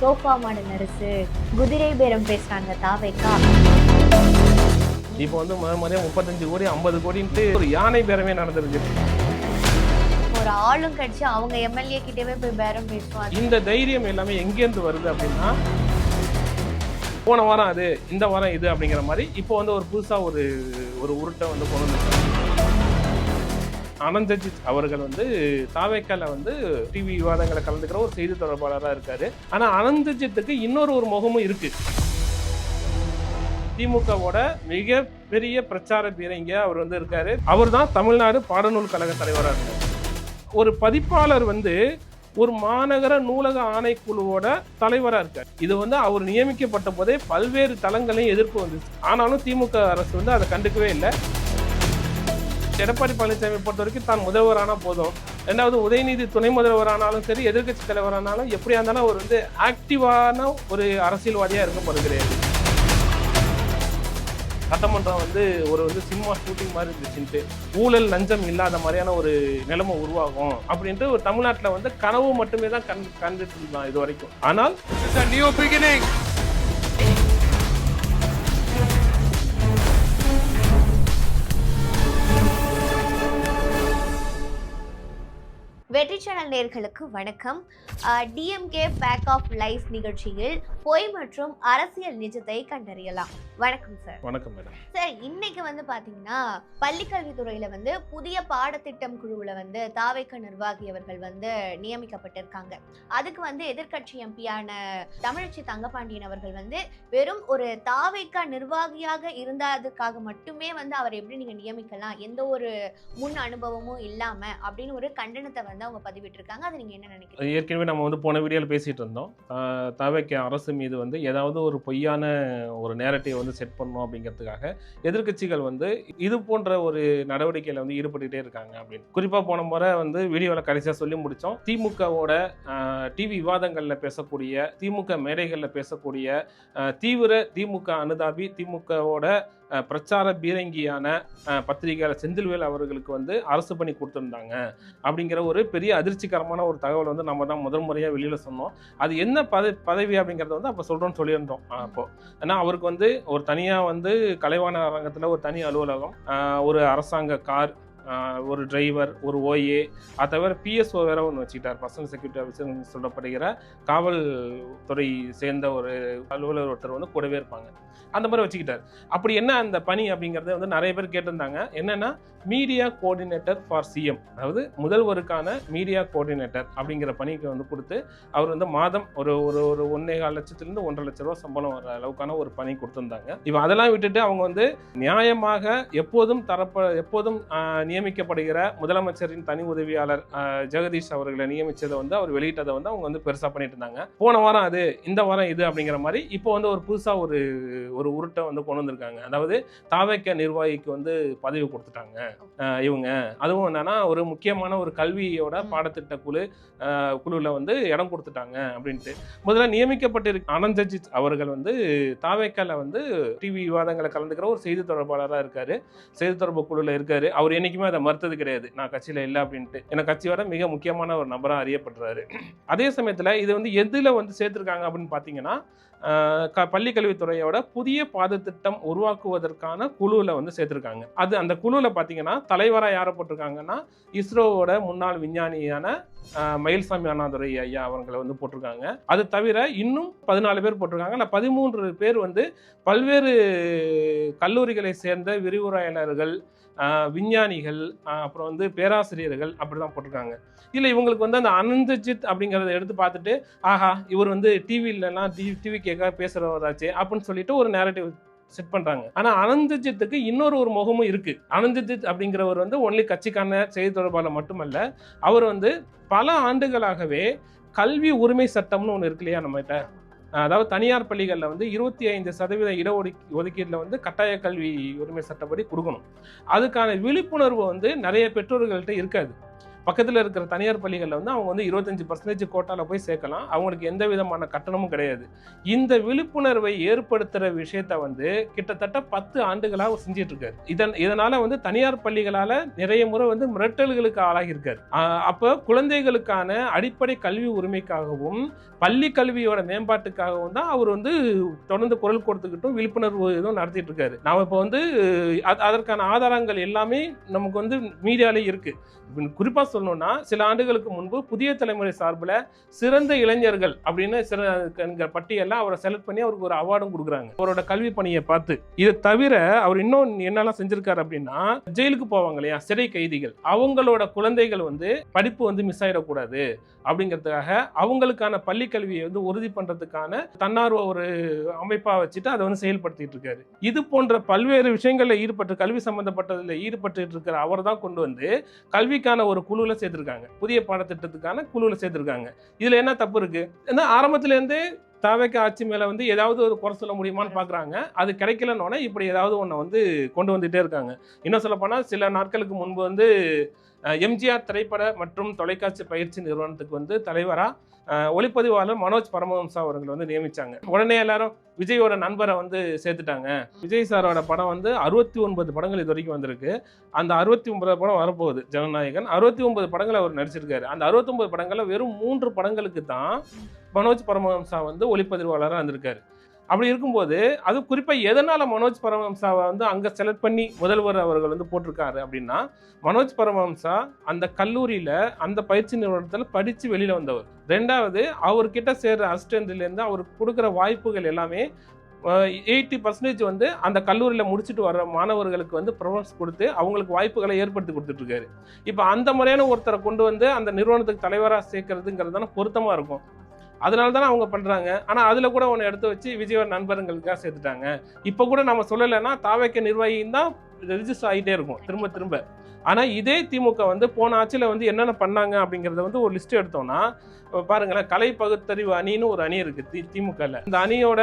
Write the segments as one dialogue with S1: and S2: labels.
S1: Sofa model அரசு, குதிரை பேரம் பேசுறாங்க தாவேக்கா.
S2: இப்போ வந்து முறையாக 35 கோடி 50 கோடின்ட்டு ஒரு யானை பேரமே நடந்திருக்கு.
S1: ஒரு ஆளும் கட்சி அவங்க எம்எல்ஏ கிட்டவே போய் பேரம் பேசுவாங்க.
S2: இந்த தைரியம் எல்லாமே எங்கேருந்து வருது அப்படின்னா, போன வாரம் அது, இந்த வாரம் இது அப்படிங்கிற மாதிரி இப்போ வந்து ஒரு புதுசாக ஒரு உருட்டை வந்து கொண்டு வந்துருக்காங்க. அனந்தஜித் அவர்கள் வந்து தாவேக்கால வந்து டிவி விவாதங்களை கலந்துக்கிற ஒரு செய்தி தொடர்பாளராக இருக்காரு. ஆனால் அனந்தஜித்துக்கு இன்னொரு முகமும் இருக்கு. திமுகவோட மிகப்பெரிய பிரச்சார பீரங்க அவர் வந்து இருக்காரு. அவர் தான் தமிழ்நாடு பாடநூல் கழக தலைவராக இருக்கார். ஒரு பதிப்பாளர் வந்து ஒரு மாநகர நூலக ஆணைக்குழுவோட தலைவராக இருக்கார். இது வந்து அவர் நியமிக்கப்பட்ட போதே பல்வேறு தளங்களையும் எதிர்ப்பு வந்துச்சு. ஆனாலும் திமுக அரசு வந்து அதை கண்டுக்கவே இல்லை. எடப்பாடி பழனிசாமி பொறுத்த வரைக்கும் தான் முதல்வரானா போதும், ரெண்டாவது உதயநிதி துணை முதல்வரானாலும் சரி, எதிர்கட்சி தலைவரானாலும் எப்படியா இருந்தாலும் அவர் வந்து ஆக்டிவான ஒரு அரசியல்வாதியாக இருக்கப்படுகிறார். சட்டமன்றம் வந்து வந்து சினிமா ஷூட்டிங் மாதிரி இருந்துச்சுன்ட்டு, ஊழல் லஞ்சம் இல்லாத மாதிரியான ஒரு நிலைமை உருவாகும் அப்படின்ட்டு ஒரு தமிழ்நாட்டில் வந்து கனவு மட்டுமே தான் கண்டுட்டு இருந்தான் இது வரைக்கும். ஆனால்
S1: வெற்றி சேனல் நேயர்களுக்கு வணக்கம். டிஎம்கே பேக் ஆஃப் லைஃப் நிகழ்ச்சியில் பொய் மற்றும் அரசியல் நிஜத்தை கண்டறியலாம். வணக்கம் சார்.
S2: வணக்கம் மேடம்.
S1: சார், இன்னைக்கு வந்து பாத்தீங்கன்னா பள்ளிக்கல்வித்துறையில வந்து புதிய பாடத்திட்டம் குழுவுல வந்து தாவேக்கா நிர்வாகி அவர்கள் வந்து நியமிக்கப்பட்டிருக்காங்க. அதுக்கு வந்து எதிர்கட்சி எம்பியான தமிழச்சி தங்கபாண்டியன் அவர்கள் வந்து வெறும் ஒரு தாவேக்கா நிர்வாகியாக இருந்ததுக்காக மட்டுமே வந்து அவர் எப்படி நீங்க நியமிக்கலாம், எந்த ஒரு முன் அனுபவமும் இல்லாம அப்படின்னு ஒரு கண்டனத்தை வந்து அவங்க பதிவிட்டு இருக்காங்க. அதை நீங்க என்ன நினைக்கிறீங்க?
S2: ஏற்கனவே நம்ம வந்து போன வீடியோவில் பேசிட்டு இருந்தோம். தாவேக்கா அரசு மீது வந்து ஏதாவது ஒரு பொய்யான ஒரு நேரட்டிவ் வந்து செட் பண்ணணும் அப்படிங்கிறதுக்காக எதிர்க்கட்சிகள் வந்து இது போன்ற ஒரு நடவடிக்கையில் வந்து ஈடுபட்டுட்டே இருக்காங்க அப்படின்னு. குறிப்பாக போன முறை வந்து வீடியோவில் கடைசியாக சொல்லி முடித்தோம். திமுகவோட டிவி விவாதங்களில் பேசக்கூடிய, திமுக மேடைகளில் பேசக்கூடிய தீவிர திமுக அனுதாபி, திமுகவோட பிரச்சார பீரங்கியான பத்திரிகையாளர் செந்தில்வேல் அவர்களுக்கு வந்து அரசு பணி கொடுத்துருந்தாங்க அப்படிங்கிற ஒரு பெரிய அதிர்ச்சிகரமான ஒரு தகவல் வந்து நம்ம தான் முதல் முறையாக வெளியில் சொன்னோம். அது என்ன பதவி அப்படிங்கிறத வந்து அப்போ சொல்கிறோன்னு சொல்லியிருந்தோம். அப்போ ஏன்னா அவருக்கு வந்து ஒரு தனியாக வந்து கலைவாணர் அரங்கத்தில் ஒரு தனி அலுவலகம், ஒரு அரசாங்க கார், ஒரு டிரைவர், ஒரு ஓஏ, அதை தவிர பிஎஸ்ஓ வேற ஒன்று வச்சுக்கிட்டார். பர்சனல் செக்யூரிட்டி ஆஃபீஸர் சொல்லப்படுகிற காவல்துறை சேர்ந்த ஒரு அலுவலர் ஒருத்தர் வந்து கூடவே இருப்பாங்க. அந்த மாதிரி வச்சுக்கிட்டார். அப்படி என்ன அந்த பணி அப்படிங்கிறத வந்து நிறைய பேர் கேட்டிருந்தாங்க. என்னன்னா மீடியா கோஆர்டினேட்டர் ஃபார் சிஎம், அதாவது முதல்வருக்கான மீடியா கோஆர்டினேட்டர் அப்படிங்கிற பணிக்கு வந்து கொடுத்து அவர் வந்து மாதம் ஒரு ஒரு ஒரு 1.25 லட்சத்திலிருந்து 1.5 லட்ச ரூபா சம்பளம் வர அளவுக்கான ஒரு பணி கொடுத்துருந்தாங்க. இப்போ அதெல்லாம் விட்டுட்டு அவங்க வந்து நியாயமாக எப்போதும் நியமிக்கப்படுகிற முதலமைச்சரின் தனி உதவியாளர் ஜெகதீஷ் அவர்களை நியமிச்சதை வந்து அவர் வெளியிட்டதை வந்து அவங்க வந்து பெருசாக பண்ணிட்டு இருந்தாங்க. போன வாரம் அது, இந்த வாரம் இது அப்படிங்கிற மாதிரி இப்போ வந்து ஒரு புதுசாக ஒரு உருட்டை வந்து கொண்டு வந்திருக்காங்க. அதாவது தாவேக்கா நிர்வாகிக்கு வந்து பதவி கொடுத்துட்டாங்க இவங்க. அதுவும் என்னன்னா ஒரு முக்கியமான ஒரு கல்வியோட பாடத்திட்ட குழுவில் வந்து இடம் கொடுத்துட்டாங்க அப்படின்ட்டு. முதல்ல நியமிக்கப்பட்டிருக்க அனந்தஜித் அவர்கள் வந்து தாவேக்கால வந்து டிவி விவாதங்களை கலந்துக்கிற ஒரு செய்தி தொடர்பாளராக இருக்காரு, செய்தி தொடர்பு குழுவில் இருக்காரு. அவர் என்னைக்குமே அதை மறுத்தது கிடையாது, நான் கட்சியில் இல்லை அப்படின்ட்டு. ஏன்னா கட்சியோட மிக முக்கியமான ஒரு நபராக அறியப்படுறாரு. அதே சமயத்தில் இது வந்து எதில் வந்து சேர்த்துருக்காங்க அப்படின்னு பார்த்தீங்கன்னா, பள்ளிக்கல்வித்துறையோட புதிய பாடத்திட்டம் உருவாக்குவதற்கான குழுவில் வந்து சேர்த்துருக்காங்க. அந்த குழுவில் பார்த்தீங்கன்னா தலைவராக யாரை போட்டிருக்காங்கன்னா, இஸ்ரோவோட முன்னாள் விஞ்ஞானியான மயில்சாமி அண்ணாதுரை ஐயா அவங்களை வந்து போட்டிருக்காங்க. அது தவிர இன்னும் 14 பேர் போட்டிருக்காங்க. 13 பேர் வந்து பல்வேறு கல்லூரிகளை சேர்ந்த விரிவுரையாளர்கள், விஞ்ஞானிகள், அப்புறம் வந்து பேராசிரியர்கள் அப்படிதான் போட்டிருக்காங்க. இல்லை இவங்களுக்கு வந்து அந்த அனந்தஜித் அப்படிங்கிறத எடுத்து பார்த்துட்டு, ஆஹா இவர் வந்து டிவிலலாம் டிவி கேட்க பேசுகிறவராச்சு அப்படின்னு சொல்லிட்டு ஒரு நேரட்டிவ் செட் பண்றாங்க. ஆனா அனந்தஜித்துக்கு இன்னொரு முகமும் இருக்கு. அனந்தஜித் அப்படிங்கிறவர் வந்து ஒன்லி கட்சிக்கான செய்தி தொடர்பாளர் மட்டுமல்ல, அவர் வந்து பல ஆண்டுகளாகவே கல்வி உரிமை சட்டம்னு ஒன்று இருக்கு இல்லையா நம்மகிட்ட, அதாவது தனியார் பள்ளிகளில் வந்து 25% இடஒதுக்கீட்டில் வந்து கட்டாய கல்வி உரிமை சட்டப்படி கொடுக்கணும். அதுக்கான விழிப்புணர்வு வந்து நிறைய பெற்றோர்கள்ட்ட இருக்காது. பக்கத்தில் இருக்கிற தனியார் பள்ளிகளில் வந்து அவங்க வந்து 25% கோட்டால போய் சேர்க்கலாம். அவங்களுக்கு எந்த விதமான கட்டணமும் கிடையாது. இந்த விழிப்புணர்வை ஏற்படுத்துகிற விஷயத்த வந்து கிட்டத்தட்ட 10 ஆண்டுகளாக செஞ்சிட்டு இருக்காரு. இதனால வந்து தனியார் பள்ளிகளால் நிறைய முறை வந்து மிரட்டல்களுக்கு ஆளாகியிருக்காரு. அப்போ குழந்தைகளுக்கான அடிப்படை கல்வி உரிமைக்காகவும் பள்ளி கல்வியோட மேம்பாட்டுக்காகவும் தான் அவர் வந்து தொடர்ந்து குரல் கொடுத்துக்கிட்டும் விழிப்புணர்வு இதுவும் நடத்திட்டு இருக்காரு. நாம இப்போ வந்து அதற்கான ஆதாரங்கள் எல்லாமே நமக்கு வந்து மீடியாலே இருக்கு. குறிப்பா சொல்லணும்னா சில ஆண்டுகளுக்கு முன்பு புதிய தலைமுறை சார்பில் சிறந்த இளைஞர்கள் அப்படின்னு பட்டியலில் அவரை செலக்ட் பண்ணி அவருக்கு ஒரு அவார்டும் கொடுக்குறாங்க அவரோட கல்வி பணியை பார்த்து. இதை தவிர அவர் இன்னும் என்னெல்லாம் செஞ்சிருக்காரு அப்படின்னா, ஜெயிலுக்கு போவாங்க இல்லையா சிறை கைதிகள், அவங்களோட குழந்தைகள் வந்து படிப்பு வந்து மிஸ் ஆயிடக்கூடாது அப்படிங்கிறதுக்காக அவங்களுக்கான பள்ளி கல்வியை வந்து உறுதி பண்றதுக்கான தன்னார்வ ஒரு அமைப்பா வச்சுட்டு அதை வந்து செயல்படுத்திட்டு இருக்காரு. இது போன்ற பல்வேறு விஷயங்கள்ல ஈடுபட்டு கல்வி சம்பந்தப்பட்டதுல ஈடுபட்டு இருக்கிற அவர் தான் கொண்டு வந்து கல்விக்கான ஒரு குழுல சேர்த்திருக்காங்க, புதிய பாடத்திட்டத்துக்கான குழுல சேர்த்திருக்காங்க. இதுல என்ன தப்பு இருக்கு? ஏன்னா ஆரம்பத்துல இருந்தே தாவேக ஆட்சி மேல வந்து ஏதாவது ஒரு குறை சொல்ல முடியுமான்னு பாக்குறாங்க. அது கிடைக்கலன்னு இப்படி ஏதாவது ஒண்ணு வந்து கொண்டு வந்துட்டே இருக்காங்க. இன்னும் சொல்ல போனா சில நாட்களுக்கு முன்பு வந்து எம்ஜிஆர் திரைப்பட மற்றும் தொலைக்காட்சி பயிற்சி நிறுவனத்துக்கு வந்து தலைவரா ஒளிப்பதிவாளர் மனோஜ் பரமஹம்சா அவர்கள் வந்து நியமிச்சாங்க. உடனே எல்லாரும் விஜயோட நண்பரை வந்து சேர்த்துட்டாங்க. விஜய் சாரோட படம் வந்து 69 படங்கள் இது வரைக்கும் வந்திருக்கு. அந்த 69 படம் வரப்போகுது ஜனநாயகன். 69 படங்கள் அவர் நடிச்சிருக்காரு. அந்த 69 படங்கள்ல வெறும் 3 படங்களுக்கு தான் மனோஜ் பரமஹம்சா வந்து ஒளிப்பதிவாளராக இருந்திருக்காரு. அப்படி இருக்கும்போது அது குறிப்பாக எதனால மனோஜ் பரமஹம்சாவை வந்து அங்கே செலக்ட் பண்ணி முதல்வர் அவர்கள் வந்து போட்டிருக்காரு அப்படின்னா, மனோஜ் பரமஹம்சா அந்த கல்லூரியில் அந்த பயிற்சி நிறுவனத்தில் படித்து வெளியில் வந்தவர். ரெண்டாவது அவர்கிட்ட சேர்ற அசிஸ்டன்ட்லேருந்து அவருக்கு கொடுக்குற வாய்ப்புகள் எல்லாமே 80% வந்து அந்த கல்லூரியில் முடிச்சுட்டு வர்ற மாணவர்களுக்கு வந்து ப்ரிஃபரன்ஸ் கொடுத்து அவங்களுக்கு வாய்ப்புகளை ஏற்படுத்தி கொடுத்துட்டு இருக்காரு. இப்போ அந்த முறையான ஒருத்தரை கொண்டு வந்து அந்த நிறுவனத்துக்கு தலைவராக சேர்க்கறதுங்கிறது தானே பொருத்தமாக இருக்கும். அதனால தானே அவங்க பண்றாங்க. ஆனா அதுல கூட ஒன்று எடுத்து வச்சு விஜயோட நண்பர்களுக்காக சேர்த்துட்டாங்க. இப்போ கூட நம்ம சொல்லலைன்னா தாவேக நிர்வாகியும் தான் ரெஜிஸ்டர் ஆகிட்டே இருக்கும் திரும்ப திரும்ப. ஆனா இதே திமுக வந்து போன ஆட்சியில வந்து என்னென்ன பண்ணாங்க அப்படிங்கறத வந்து ஒரு லிஸ்ட் எடுத்தோம்னா பாருங்களேன், கலை பகுத்தறிவு அணின்னு ஒரு அணி இருக்கு திமுகல. இந்த அணியோட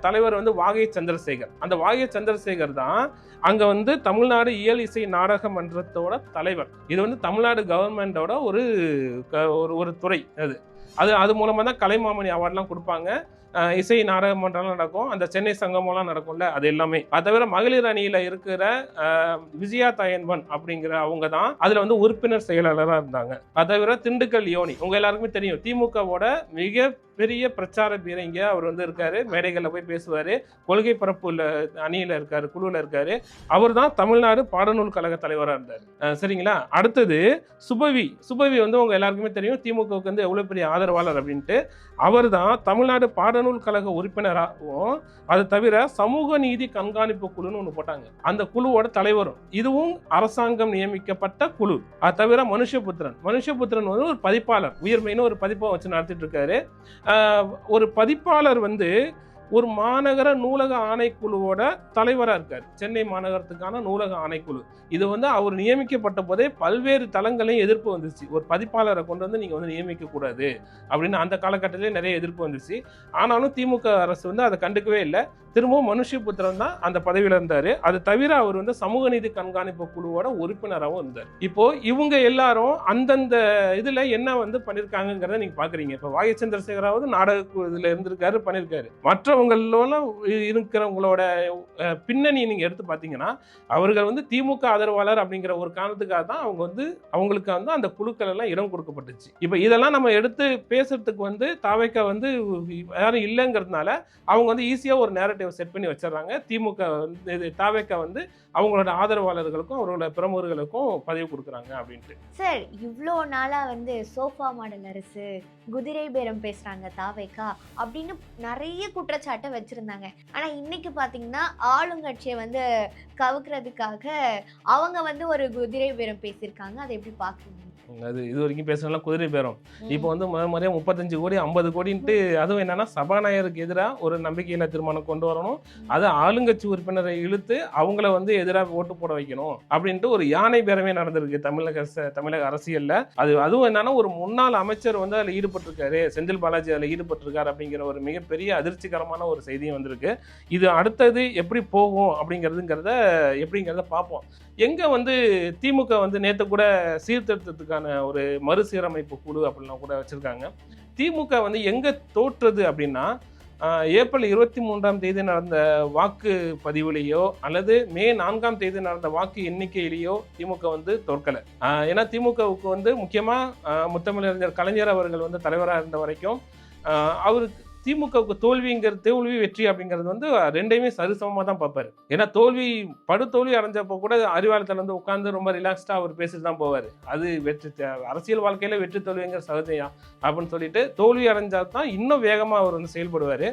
S2: தலைவர் வந்து வாகை சந்திரசேகர். அந்த வாகை சந்திரசேகர் தான் அங்க வந்து தமிழ்நாடு இயல் இசை நாடக மன்றத்தோட தலைவர். இது வந்து தமிழ்நாடு கவர்மெண்டோட ஒரு துறை. அது மூலமா தான் கலைமாமணி அவார்ட்லாம் கொடுப்பாங்க. இசை நாடக மன்றம்லாம் நடக்கும். அந்த சென்னை சங்கமெல்லாம் நடக்கும்ல, அது எல்லாமே. அது தவிர மகளிர் அணியில இருக்கிற விஜயா தயன்வன் அப்படிங்கிற அவங்க தான் அதுல வந்து உறுப்பினர் செயலாளராக இருந்தாங்க. அது தவிர திண்டுக்கல் யோனி உங்க எல்லாருக்குமே தெரியும், திமுகவோட மிக பெரிய பிரச்சார பீரங்க அவர் வந்து இருக்காரு. மேடைகளில் போய் பேசுவாரு. கொள்கை பரப்பு அணியில இருக்காரு, குழுவில் இருக்காரு. அவர் தான் தமிழ்நாடு பாடநூல் கழக தலைவராக இருந்தார். சரிங்களா? அடுத்தது சுபவி வந்து உங்க எல்லாருக்குமே தெரியும் திமுகவுக்கு வந்து எவ்வளவு பெரிய ஆதரவாளர் அப்படின்ட்டு. அவர் தான் தமிழ்நாடு பாடநூல் கழக உறுப்பினராகவும் அது தவிர சமூக நீதி கண்காணிப்பு குழுன்னு ஒன்று போட்டாங்க. அந்த குழுவோட தலைவரும். இதுவும் அரசாங்கம் நியமிக்கப்பட்ட குழு. அது தவிர மனுஷபுத்திரன் வந்து ஒரு பதிப்பாளர், உயிர்மைன்னு ஒரு பதிப்பை வச்சு நடத்திட்டு இருக்காரு. ஒரு பதிப்பாளர் வந்து ஒரு மாநகர நூலக ஆணைக்குழுவோட தலைவராக இருக்கார். சென்னை மாநகரத்துக்கான நூலக ஆணைக்குழு. இது வந்து அவர் நியமிக்கப்பட்ட போதே பல்வேறு தளங்களையும் எதிர்ப்பு வந்துச்சு. ஒரு பதிப்பாளரை கொண்டு வந்து நீங்க வந்து நியமிக்க கூடாது அப்படின்னு அந்த காலகட்டத்திலே நிறைய எதிர்ப்பு வந்துச்சு. ஆனாலும் திமுக அரசு வந்து அதை கண்டுக்கவே இல்லை. திரும்பவும் மனுஷபுத்திரன் தான் அந்த பதவியில இருந்தாரு. அது தவிர அவர் வந்து சமூக நீதி கண்காணிப்பு குழுவோட உறுப்பினராகவும் இருந்தார். இப்போ இவங்க எல்லாரும் அந்தந்த இதுல என்ன வந்து பண்ணிருக்காங்கிறத நீங்க பாக்குறீங்க. இப்போ வாகை சந்திரசேகராவது நாடக இதுல இருந்திருக்காரு, பண்ணிருக்காரு. மற்றவங்களோட இருக்கிறவங்களோட பின்னணி நீங்க எடுத்து பாத்தீங்கன்னா அவர்கள் வந்து திமுக ஆதரவாளர் அப்படிங்கிற ஒரு காரணத்துக்காக தான் அவங்களுக்கு வந்து அந்த குழுக்கள் எல்லாம் இடம் கொடுக்கப்பட்டுச்சு. இப்போ இதெல்லாம் நம்ம எடுத்து பேசுறதுக்கு வந்து தாவேக வந்து யாரும் இல்லைங்கிறதுனால அவங்க வந்து ஈஸியா ஒரு நேரட்டிவ் செட் பண்ணி வச்சிடறாங்க. திமுக தாவேக வந்து அவங்களோட ஆதரவாளர்களுக்கும் அவங்களோட பிரமுகர்களுக்கும் பதவி கொடுக்குறாங்க அப்படின்ட்டு.
S1: சார், இவ்வளோ நாளா வந்து சோஃபா மாடல் அரசு, குதிரை பேரம் பேசுறாங்க தாவேகா அப்படின்னு நிறைய குற்றச்சாட்டை வச்சிருந்தாங்க. ஆனா இன்னைக்கு பாத்தீங்கன்னா ஆளுங்கட்சியை வந்து கவுக்கிறதுக்காக அவங்க வந்து ஒரு குதிரை பேரம் பேசியிருக்காங்க. அதை எப்படி பாக்குறீங்க?
S2: அது இது வரைக்கும் பேசுறதுலாம் குதிரை பேரம். இப்போ வந்து முறையா 35 கோடி 50 கோடின்ட்டு, அதுவும் என்னன்னா சபாநாயகருக்கு எதிராக ஒரு நம்பிக்கையில்லா தீர்மானம் கொண்டு வரணும், அது ஆளுங்கட்சி உறுப்பினரை இழுத்து அவங்கள வந்து எதிராக ஓட்டு போட வைக்கணும் அப்படின்ட்டு ஒரு யானை பேரமே நடந்திருக்கு தமிழக அரசியல்ல. அதுவும் என்னன்னா ஒரு முன்னாள் அமைச்சர் வந்து அதில் ஈடுபட்டிருக்காரு, செந்தில் பாலாஜி அதில் ஈடுபட்டிருக்காரு அப்படிங்கிற ஒரு மிகப்பெரிய அதிர்ச்சிகரமான ஒரு செய்தியும் வந்திருக்கு. இது அடுத்தது எப்படி போகும் எப்படிங்கிறத பார்ப்போம். எங்க வந்து திமுக வந்து நேற்று கூட சீர்திருத்தத்துக்கான அதுக்கான ஒரு மறுசீரமைப்பு குழு அப்படிலாம் கூட வச்சுருக்காங்க. திமுக வந்து எங்கே தோற்றுறது அப்படின்னா, ஏப்ரல் 23 நடந்த வாக்கு பதிவுலேயோ அல்லது மே 4 நடந்த வாக்கு எண்ணிக்கையிலேயோ திமுக வந்து தோற்கலை. ஏன்னா திமுகவுக்கு வந்து முக்கியமாக முத்தமிழறிஞர் கலைஞர் அவர்கள் வந்து தலைவராக இருந்த வரைக்கும் அவருக்கு திமுகவுக்கு தோல்வி வெற்றி அப்படிங்கிறது வந்து ரெண்டையுமே சரிசமமாக தான் பார்ப்பாரு. ஏன்னா படுதோல்வி அடைஞ்சப்போ கூட அறிவாலயத்தில் வந்து உட்காந்து ரொம்ப ரிலாக்ஸ்டாக அவர் பேசிட்டு தான் போவார். அது அரசியல் வாழ்க்கையில் வெற்றி தோல்விங்கிற சகஜயா அப்படின்னு சொல்லிட்டு தோல்வி அடைஞ்சால் தான் இன்னும் வேகமாக அவர் வந்து செயல்படுவார்.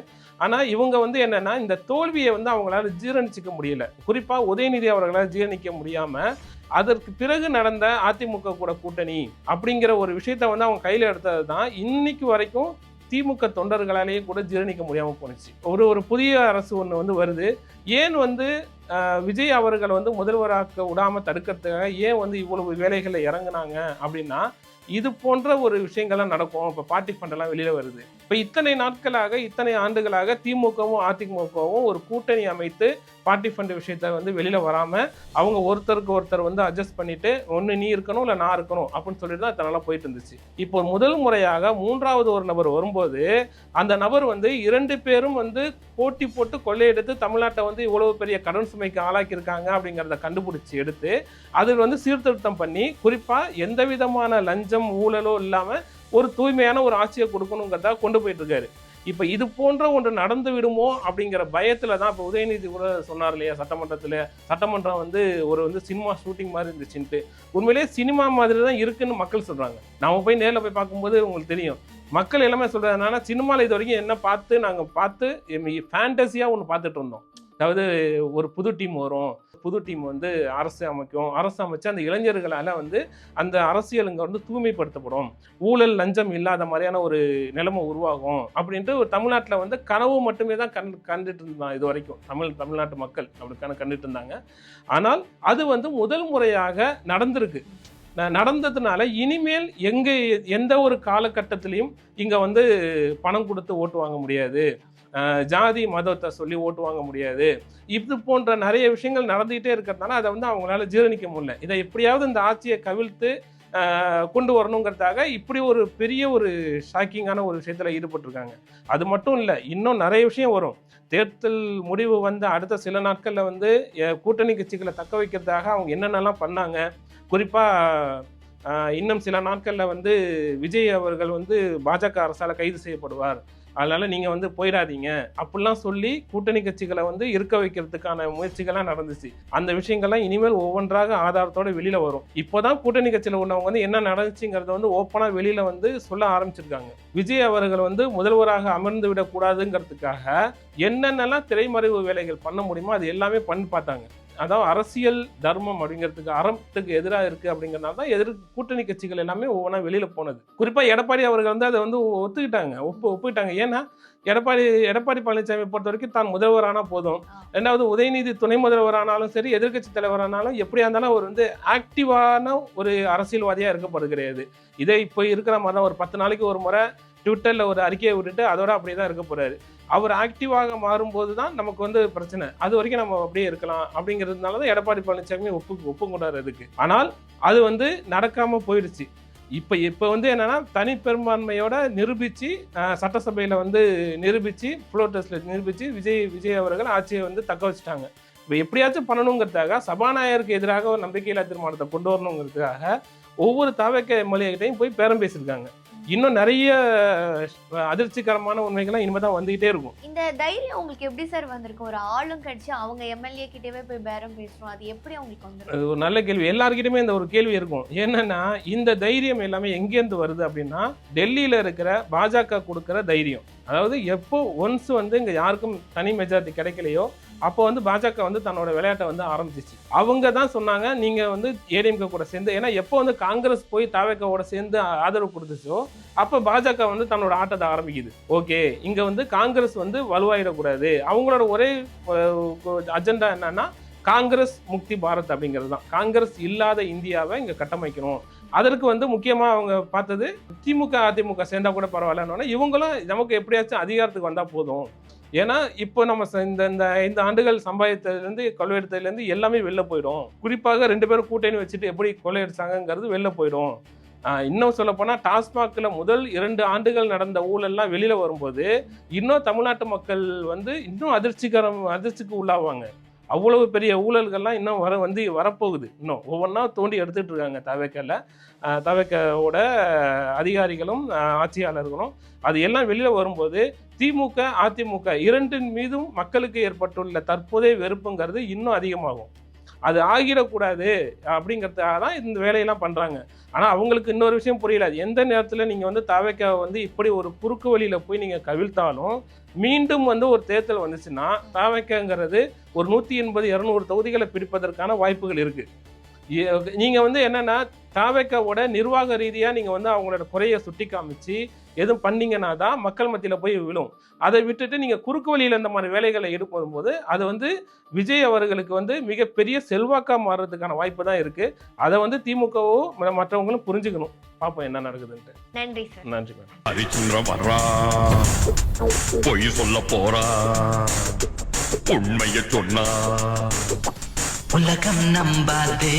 S2: ஆனால் இவங்க வந்து என்னென்னா இந்த தோல்வியை வந்து அவங்களால ஜீரணிச்சிக்க முடியல. குறிப்பாக உதயநிதி அவர்களால் ஜீரணிக்க முடியாமல் அதற்கு பிறகு நடந்த அதிமுக கூட கூட்டணி அப்படிங்கிற ஒரு விஷயத்த வந்து அவங்க கையில் எடுத்தது தான் இன்னைக்கு வரைக்கும் திமுக தொண்டர்களாலேயே கூட ஜீரணிக்க முடியாமல் போணுச்சு. ஒரு புதிய அரசு ஒன்று வந்து வருது. ஏன் வந்து விஜய் அவர்கள் வந்து முதல்வராக்க விடாமல் தடுக்கிறதுக்காக ஏன் வந்து இவ்வளவு வேலைகளை இறங்குனாங்க அப்படின்னா, இது போன்ற ஒரு விஷயங்கள்லாம் நடக்கும். இப்போ பார்ட்டி ஃபண்டெல்லாம் வெளியில் வருது. இப்போ இத்தனை ஆண்டுகளாக திமுகவும் அதிமுகவும் ஒரு கூட்டணி அமைத்து பார்ட்டி ஃபண்ட் விஷயத்த வந்து வெளியில் வராமல் அவங்க ஒருத்தருக்கு ஒருத்தர் வந்து அட்ஜஸ்ட் பண்ணிட்டு ஒன்று நீ இருக்கணும் இல்லை நான் இருக்கணும் அப்படின்னு சொல்லிட்டு தான் இத்தனை போயிட்டு இருந்துச்சு. இப்போ முதல் முறையாக 3வது ஒரு நபர் வரும்போது அந்த நபர் வந்து 2 பேரும் வந்து போட்டி போட்டு கொள்ளையெடுத்து தமிழ்நாட்டை வந்து இவ்வளவு பெரிய கடன் சுமைக்கு ஆளாக்கியிருக்காங்க அப்படிங்கிறத கண்டுபிடிச்சி எடுத்து அதில் வந்து சீர்திருத்தம் பண்ணி குறிப்பாக எந்த விதமான லஞ்சம் ஊழலோ இல்லாமல் ஒரு தூய்மையான ஒரு ஆட்சியை கொடுக்கணுங்கிறதா கொண்டு போயிட்டு இருக்காரு. இப்போ இது போன்ற ஒன்று நடந்து விடுமோ அப்படிங்கிற பயத்தில் தான் இப்போ உதயநிதி கூட சொன்னார் இல்லையா, சட்டமன்றம் வந்து வந்து சினிமா ஷூட்டிங் மாதிரி இருந்துச்சுன்ட்டு. உண்மையிலேயே சினிமா மாதிரி தான் இருக்குன்னு மக்கள் சொல்கிறாங்க. நம்ம போய் நேரில் போய் பார்க்கும்போது உங்களுக்கு தெரியும். மக்கள் எல்லாமே சொல்கிறதுனால சினிமாவில் இது வரைக்கும் என்ன நாங்கள் பார்த்து ஃபேண்டஸியாக ஒன்று பார்த்துட்டு இருந்தோம். அதாவது ஒரு புது டீம் வந்து அரசு அமைச்சு அந்த இளைஞர்களால் வந்து அந்த அரசியலுங்க வந்து தூய்மைப்படுத்தப்படும், ஊழல் லஞ்சம் இல்லாத மாதிரியான ஒரு நிலைமை உருவாகும் அப்படின்ட்டு ஒரு தமிழ்நாட்டில் வந்து கனவு மட்டுமே தான் கண்டுட்டு இருந்தாங்க இது வரைக்கும். தமிழ்நாட்டு மக்கள் அப்படிக்கான கண்டுட்டு இருந்தாங்க. ஆனால் அது வந்து முதல் முறையாக நடந்ததுனால இனிமேல் எந்த ஒரு காலகட்டத்திலையும் இங்கே வந்து பணம் கொடுத்து ஓட்டு வாங்க முடியாது, ஜாதி மதத்தை சொல்லி ஓட்டு வாங்க முடியாது, இது போன்ற நிறைய விஷயங்கள் நடந்துகிட்டே இருக்கிறதுனால அதை வந்து அவங்களால ஜீரணிக்க முடியல. இதை எப்படியாவது இந்த ஆட்சியை கவிழ்த்து கொண்டு வரணுங்கிறதுக்காக இப்படி ஒரு பெரிய ஒரு ஷாக்கிங்கான ஒரு விஷயத்தில் ஈடுபட்டிருக்காங்க. அது மட்டும் இல்லை, இன்னும் நிறைய விஷயம் வரும். தேர்தல் முடிவு வந்து அடுத்த சில நாட்களில் வந்து கூட்டணி கட்சிகளை தக்க வைக்கிறதுக்காக அவங்க என்னென்னலாம் பண்ணாங்க. குறிப்பாக இன்னும் சில நாட்களில் வந்து விஜய் அவர்கள் வந்து பாஜக அரசால் கைது செய்யப்படுவார், அதனால் நீங்கள் வந்து போயிடாதீங்க அப்படிலாம் சொல்லி கூட்டணி கட்சிகளை வந்து இருக்க வைக்கிறதுக்கான முயற்சிகள்லாம் நடந்துச்சு. அந்த விஷயங்கள்லாம் இனிமேல் ஒவ்வொன்றாக ஆதாரத்தோட வெளியில் வரும். இப்போ தான் கூட்டணி கட்சியில் உள்ளவங்க வந்து என்ன நடந்துச்சுங்கிறத வந்து ஓப்பனாக வெளியில் வந்து சொல்ல ஆரம்பிச்சிருக்காங்க. விஜய் அவர்கள் வந்து முதல்வராக அமர்ந்து விடக்கூடாதுங்கிறதுக்காக என்னென்னலாம் திரைமறைவு வேலைகள் பண்ண முடியுமோ அது எல்லாமே பண்ணி பார்த்தாங்க. அதாவது அரசியல் தர்மம் அப்படிங்கிறதுக்கு அறத்துக்கு எதிராக இருக்குது அப்படிங்கிறனால தான் கூட்டணி கட்சிகள் எல்லாமே ஒவ்வொன்றா வெளியில் போனது. குறிப்பாக எடப்பாடி அவர்கள் வந்து அதை வந்து ஒப்புக்கிட்டாங்க. ஏன்னா எடப்பாடி பழனிசாமி பொறுத்த வரைக்கும் தான் முதல்வரானால் போதும். 2வது உதயநிதி துணை முதல்வரானாலும் சரி, எதிர்கட்சி தலைவரானாலும் எப்படியா இருந்தாலும் அவர் வந்து ஆக்டிவான ஒரு அரசியல்வாதியாக இருக்கப்படுகிறது. இதை இப்போ இருக்கிற மாதிரி தான் ஒரு 10 நாளைக்கு ஒரு முறை ட்விட்டரில் ஒரு அறிக்கையை விட்டுட்டு அதோட அப்படியே தான் இருக்க போகிறாரு. அவர் ஆக்டிவாக மாறும்போது தான் நமக்கு வந்து பிரச்சனை. அது வரைக்கும் நம்ம அப்படியே இருக்கலாம் அப்படிங்கிறதுனால தான் எடப்பாடி பழனிசாமி ஒப்புக்கொண்டார் அதுக்கு. ஆனால் அது வந்து நடக்காமல் போயிடுச்சு. இப்போ வந்து என்னன்னா தனிப்பெரும்பான்மையோட நிரூபித்து சட்டசபையில் வந்து ஃப்ளோர் டெஸ்ட்டில் நிரூபித்து விஜய் அவர்கள் ஆட்சியை வந்து தக்க வச்சுட்டாங்க. இப்போ எப்படியாச்சும் பண்ணணுங்கிறதுக்காக சபாநாயகருக்கு எதிராக ஒரு நம்பிக்கையில்லா தீர்மானத்தை கொண்டு வரணுங்கிறதுக்காக ஒவ்வொரு தாவேக்கா எம்எல்ஏகிட்டையும் போய் பேரம் பேசியிருக்காங்க. இன்னும் நிறைய அதிர்ச்சிகரமான உண்மைகள்லாம் இனிமே தான் வந்துகிட்டே இருக்கும்.
S1: இந்த தைரியம் உங்களுக்கு எப்படி சார் வந்திருக்கு? ஒரு ஆளும் கட்சி அவங்க எம்எல்ஏ கிட்டவே போய் பேரம் பேசுறோம், அது எப்படி உங்களுக்கு வந்து?
S2: அது ஒரு நல்ல கேள்வி. எல்லாருக்கிட்டுமே இந்த ஒரு கேள்வி இருக்கும். என்னன்னா இந்த தைரியம் எல்லாமே எங்கேருந்து வருது அப்படின்னா, டெல்லியில இருக்கிற பாஜக கொடுக்குற தைரியம். அதாவது எப்போ ஒன்ஸ் வந்து இங்க யாருக்கும் தனி மெஜாரிட்டி கிடைக்கலையோ அப்போ வந்து பாஜக வந்து தன்னோட விளையாட்டை வந்து ஆரம்பிச்சிச்சு. அவங்க தான் சொன்னாங்க நீங்க வந்து ஏடிஎம்கே கூட சேர்ந்து, ஏன்னா எப்போ வந்து காங்கிரஸ் போய் தாவேக்காவோட சேர்ந்து ஆதரவு கொடுத்துச்சோ அப்போ பாஜக வந்து தன்னோட ஆட்டத்தை ஆரம்பிக்குது. ஓகே, இங்க வந்து காங்கிரஸ் வந்து வலுவாயிடக்கூடாது, அவங்களோட ஒரே அஜெண்டா என்னன்னா காங்கிரஸ் முக்தி பாரத் அப்படிங்கிறது தான். காங்கிரஸ் இல்லாத இந்தியாவை இங்க கட்டமைக்கணும். அதற்கு வந்து முக்கியமாக அவங்க பார்த்தது திமுக அதிமுக சேர்ந்தா கூட பரவாயில்லன்னு, இவங்களும் நமக்கு எப்படியாச்சும் அதிகாரத்துக்கு வந்தால் போதும். ஏன்னா இப்போ நம்ம இந்த 5 ஆண்டுகள் சம்பாதித்ததுலேருந்து கொள்ளையடித்ததுலேருந்து எல்லாமே வெளில போயிடும். குறிப்பாக 2 பேரும் கூட்டணி வச்சுட்டு எப்படி கொள்ளையடிச்சாங்கிறது வெளில போயிடும். இன்னும் சொல்லப்போனால் டாஸ்மாகில் முதல் 2 ஆண்டுகள் நடந்த ஊழல்லாம் வெளியில் வரும்போது இன்னும் தமிழ்நாட்டு மக்கள் வந்து இன்னும் அதிர்ச்சிக்கு உள்ளாவாங்க. அவ்வளவு பெரிய ஊழல்கள்லாம் இன்னும் வரப்போகுது. இன்னும் ஒவ்வொன்றா தோண்டி எடுத்துகிட்டு இருக்காங்க தவேக்கவோட அதிகாரிகளும் ஆட்சியாளர்களும். அது எல்லாம் வெளியில் வரும்போது திமுக அதிமுக 2 மீதும் மக்களுக்கு ஏற்பட்டுள்ள தற்போதைய வெறுப்புங்கிறது இன்னும் அதிகமாகும். அது ஆகிடக்கூடாது அப்படிங்கிறதுக்காக தான் இந்த வேலையெல்லாம் பண்ணுறாங்க. ஆனால் அவங்களுக்கு இன்னொரு விஷயம் புரியல. எந்த நேரத்தில் நீங்கள் வந்து தவேக்காவை இப்படி ஒரு குறுக்கு வழியில் போய் நீங்கள் கவிழ்த்தாலும் மீண்டும் ஒரு தேர்தல் வந்துச்சுன்னா தவேக்காங்கிறது ஒரு 180-200 தொகுதிகளை பிடிப்பதற்கான வாய்ப்புகள் இருக்குது. நீங்கள் என்னென்னா தவேக்காவோட நிர்வாக ரீதியாக நீங்கள் அவங்களோட குறையை சுட்டி காமிச்சு எதுவும் பண்ணீங்கன்னா தான் மக்கள் மத்தியில் போய் விழும். அதை விட்டுட்டு நீங்கள் குறுக்கு வழியில் இந்த மாதிரி வேலைகளை ஈடுபடும் போது அது விஜய் அவர்களுக்கு மிகப்பெரிய செல்வாக்காக மாறுறதுக்கான வாய்ப்பு தான் இருக்குது. அதை திமுகவோ மற்றவங்களும் புரிஞ்சுக்கணும். பார்ப்போம் என்ன நடக்குதுன்ட்டு.
S1: நன்றி சார்.
S2: நன்றி மேடம்.
S3: ஹரிச்சந்திரன் வர்றா, பொய் சொல்ல போறா, உண்மையை சொன்னா
S4: உலகம் நம்பாதே.